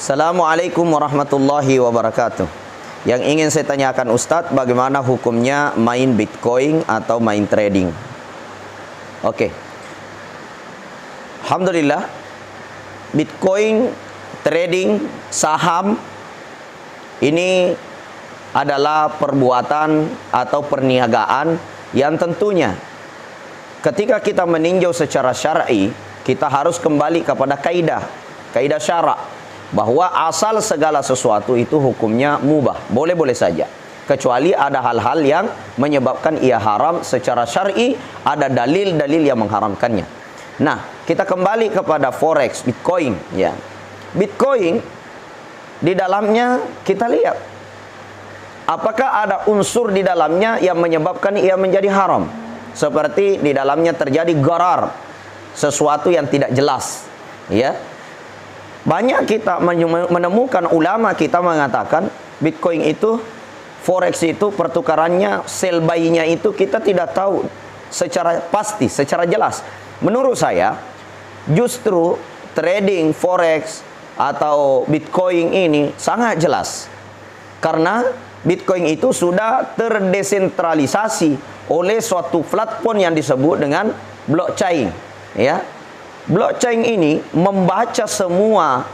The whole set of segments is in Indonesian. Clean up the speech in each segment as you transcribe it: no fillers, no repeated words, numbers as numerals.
Assalamualaikum warahmatullahi wabarakatuh. Yang ingin saya tanyakan Ustadz, bagaimana hukumnya main Bitcoin atau main trading? Oke. Alhamdulillah, Bitcoin, trading, saham ini adalah perbuatan atau perniagaan yang tentunya ketika kita meninjau secara syar'i, kita harus kembali kepada kaidah syarak, bahwa asal segala sesuatu itu hukumnya mubah, boleh-boleh saja, kecuali ada hal-hal yang menyebabkan ia haram secara syar'i, ada dalil-dalil yang mengharamkannya. Nah, kita kembali kepada forex, Bitcoin ya. Bitcoin di dalamnya kita lihat apakah ada unsur di dalamnya yang menyebabkan ia menjadi haram, seperti di dalamnya terjadi gharar, sesuatu yang tidak jelas ya. Banyak kita menemukan ulama kita mengatakan Bitcoin itu, forex itu pertukarannya, sell buy-nya itu kita tidak tahu secara pasti, secara jelas. Menurut saya justru trading forex atau Bitcoin ini sangat jelas, karena Bitcoin itu sudah terdesentralisasi oleh suatu platform yang disebut dengan blockchain ya. Blockchain ini membaca semua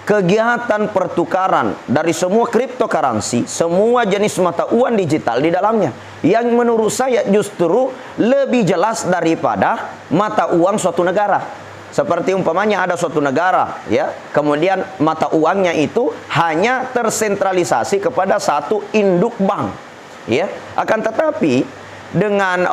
kegiatan pertukaran dari semua cryptocurrency, semua jenis mata uang digital di dalamnya, yang menurut saya justru lebih jelas daripada mata uang suatu negara. Seperti umpamanya ada suatu negara ya, kemudian mata uangnya itu hanya tersentralisasi kepada satu induk bank ya. Akan tetapi dengan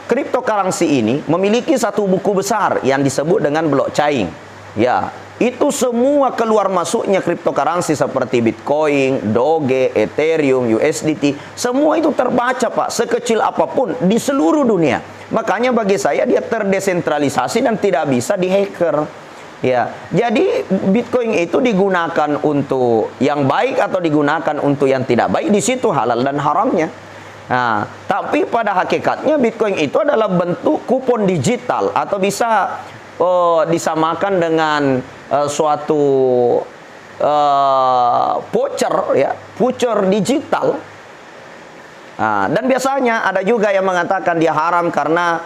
cryptocurrency ini memiliki satu buku besar yang disebut dengan blockchain ya. Itu semua keluar masuknya cryptocurrency seperti Bitcoin, Doge, Ethereum, USDT, semua itu terbaca Pak, sekecil apapun di seluruh dunia. Makanya bagi saya dia terdesentralisasi dan tidak bisa dihacker ya. Jadi Bitcoin itu digunakan untuk yang baik atau digunakan untuk yang tidak baik, di situ halal dan haramnya. Nah, tapi pada hakikatnya Bitcoin itu adalah bentuk kupon digital, atau bisa disamakan dengan suatu voucher ya, voucher digital. Nah, dan biasanya ada juga yang mengatakan dia haram karena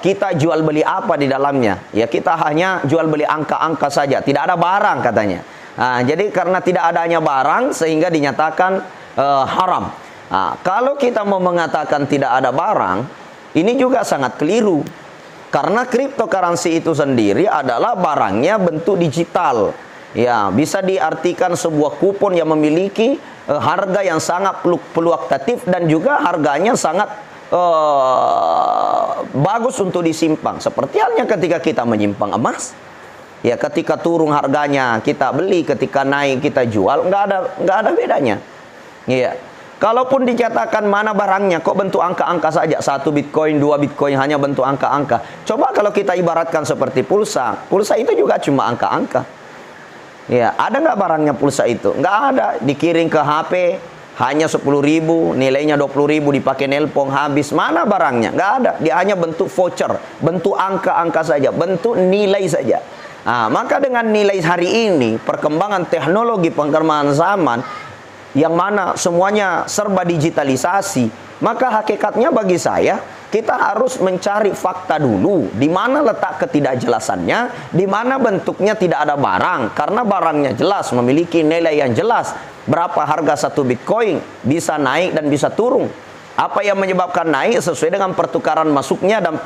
kita jual beli apa di dalamnya ya, kita hanya jual beli angka-angka saja, tidak ada barang katanya. Nah, jadi karena tidak adanya barang sehingga dinyatakan haram. Nah, kalau kita mau mengatakan tidak ada barang, ini juga sangat keliru, karena cryptocurrency itu sendiri adalah barangnya bentuk digital ya. Bisa diartikan sebuah kupon yang memiliki harga yang sangat fluktuatif dan juga harganya sangat bagus untuk disimpan. Seperti halnya ketika kita menyimpan emas ya, ketika turun harganya kita beli, ketika naik kita jual, nggak ada bedanya ya. Kalaupun dikatakan mana barangnya, kok bentuk angka-angka saja, 1 Bitcoin, 2 Bitcoin hanya bentuk angka-angka. Coba kalau kita ibaratkan seperti pulsa, pulsa itu juga cuma angka-angka ya. Ada nggak barangnya pulsa itu? Nggak ada. Dikirim ke HP hanya 10.000, nilainya 20.000, dipakai nelpon habis. Mana barangnya? Nggak ada. Dia hanya bentuk voucher, bentuk angka-angka saja, bentuk nilai saja. Nah, maka dengan nilai hari ini, perkembangan teknologi, perkembangan zaman, yang mana semuanya serba digitalisasi, maka hakikatnya bagi saya kita harus mencari fakta dulu, di mana letak ketidakjelasannya, di mana bentuknya tidak ada barang, karena barangnya jelas, memiliki nilai yang jelas. Berapa harga 1 Bitcoin, bisa naik dan bisa turun. Apa yang menyebabkan naik sesuai dengan pertukaran masuknya dan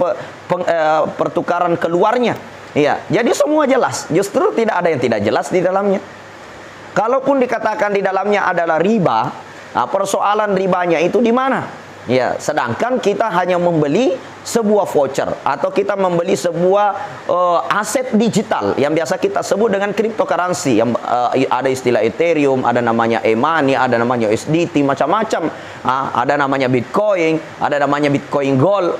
pertukaran keluarnya ya. Jadi semua jelas, justru tidak ada yang tidak jelas di dalamnya. Kalaupun dikatakan di dalamnya adalah riba, nah persoalan ribanya itu di mana? Ya, sedangkan kita hanya membeli sebuah voucher atau kita membeli sebuah aset digital yang biasa kita sebut dengan cryptocurrency, yang ada istilah Ethereum, ada namanya e-money, ada namanya USDT, macam-macam. Ada namanya Bitcoin, ada namanya Bitcoin Gold.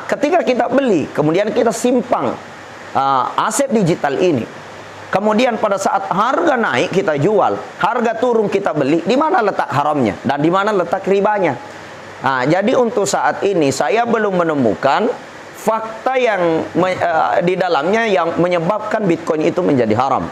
Ketika kita beli, kemudian kita simpan aset digital ini. Kemudian pada saat harga naik kita jual, harga turun kita beli, di mana letak haramnya dan di mana letak ribanya? Nah, jadi untuk saat ini saya belum menemukan fakta yang di dalamnya yang menyebabkan Bitcoin itu menjadi haram.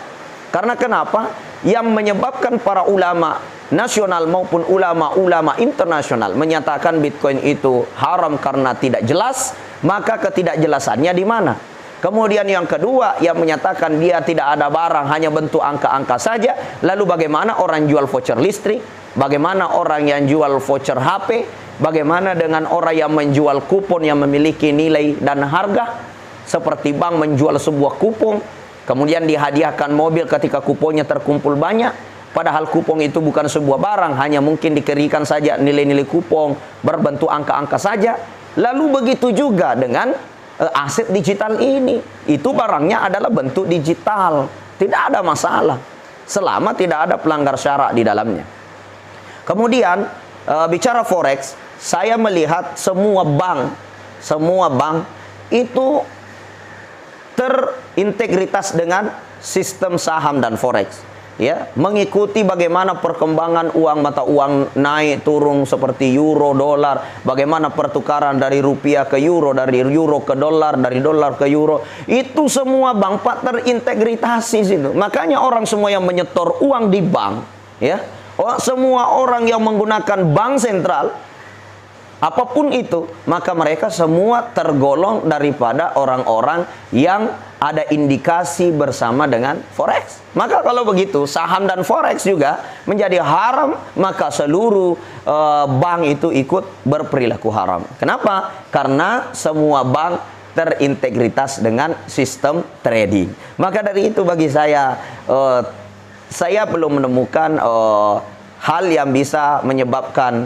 Karena kenapa? Yang menyebabkan para ulama nasional maupun ulama-ulama internasional menyatakan Bitcoin itu haram karena tidak jelas, maka ketidakjelasannya di mana? Kemudian yang kedua, yang menyatakan dia tidak ada barang, hanya bentuk angka-angka saja. Lalu bagaimana orang jual voucher listrik? Bagaimana orang yang jual voucher HP? Bagaimana dengan orang yang menjual kupon yang memiliki nilai dan harga? Seperti bank menjual sebuah kupon, kemudian dihadiahkan mobil ketika kuponnya terkumpul banyak. Padahal kupon itu bukan sebuah barang, hanya mungkin dikeringkan saja nilai-nilai kupon berbentuk angka-angka saja. Lalu begitu juga dengan aset digital ini. Itu barangnya adalah bentuk digital. Tidak ada masalah selama tidak ada pelanggar syarak di dalamnya. Kemudian bicara forex, saya melihat semua bank itu terintegritas dengan sistem saham dan forex. Ya, mengikuti bagaimana perkembangan uang mata uang naik turun seperti euro, dolar, bagaimana pertukaran dari rupiah ke euro, dari euro ke dolar, dari dolar ke euro. Itu semua bank terintegrasi situ. Makanya orang semua yang menyetor uang di bank, ya, semua orang yang menggunakan bank sentral, apapun itu, maka mereka semua tergolong daripada orang-orang yang ada indikasi bersama dengan forex. Maka kalau begitu, saham dan forex juga menjadi haram, maka seluruh bank itu ikut berperilaku haram. Kenapa? Karena semua bank terintegritas dengan sistem trading. Maka dari itu bagi saya belum menemukan hal yang bisa menyebabkan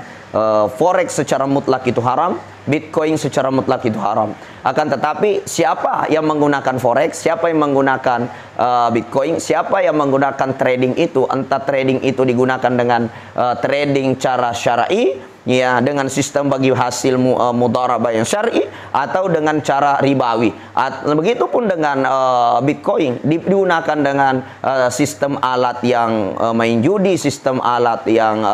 forex secara mutlak itu haram, Bitcoin secara mutlak itu haram. Akan tetapi siapa yang menggunakan forex, siapa yang menggunakan Bitcoin, siapa yang menggunakan trading itu, entah trading itu digunakan dengan trading cara syar'i, ya, dengan sistem bagi hasil mudharabah yang syar'i, atau dengan cara ribawi. Begitupun dengan Bitcoin digunakan dengan sistem alat yang main judi, sistem alat yang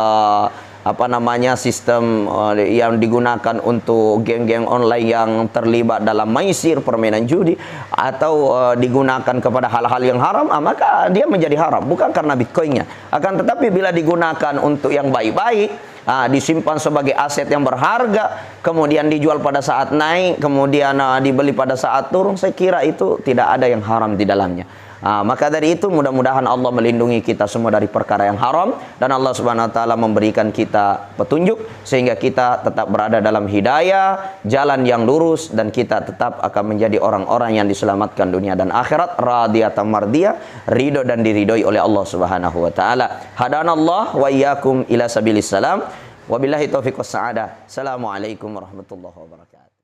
sistem yang digunakan untuk geng-geng online yang terlibat dalam maisir, permainan judi, atau digunakan kepada hal-hal yang haram, maka dia menjadi haram, bukan karena Bitcoinnya. Akan tetapi bila digunakan untuk yang baik-baik, disimpan sebagai aset yang berharga, kemudian dijual pada saat naik, kemudian dibeli pada saat turun, saya kira itu tidak ada yang haram di dalamnya. Maka dari itu mudah-mudahan Allah melindungi kita semua dari perkara yang haram, dan Allah Subhanahu wa taala memberikan kita petunjuk sehingga kita tetap berada dalam hidayah, jalan yang lurus, dan kita tetap akan menjadi orang-orang yang diselamatkan dunia dan akhirat, radiyatan mardiyah, ridho dan diridhoi oleh Allah Subhanahu wa taala. Hadanallah wa iyyakum ila sabilis salam. Wabillahi taufiq was sa'adah. Assalamualaikum warahmatullahi wabarakatuh.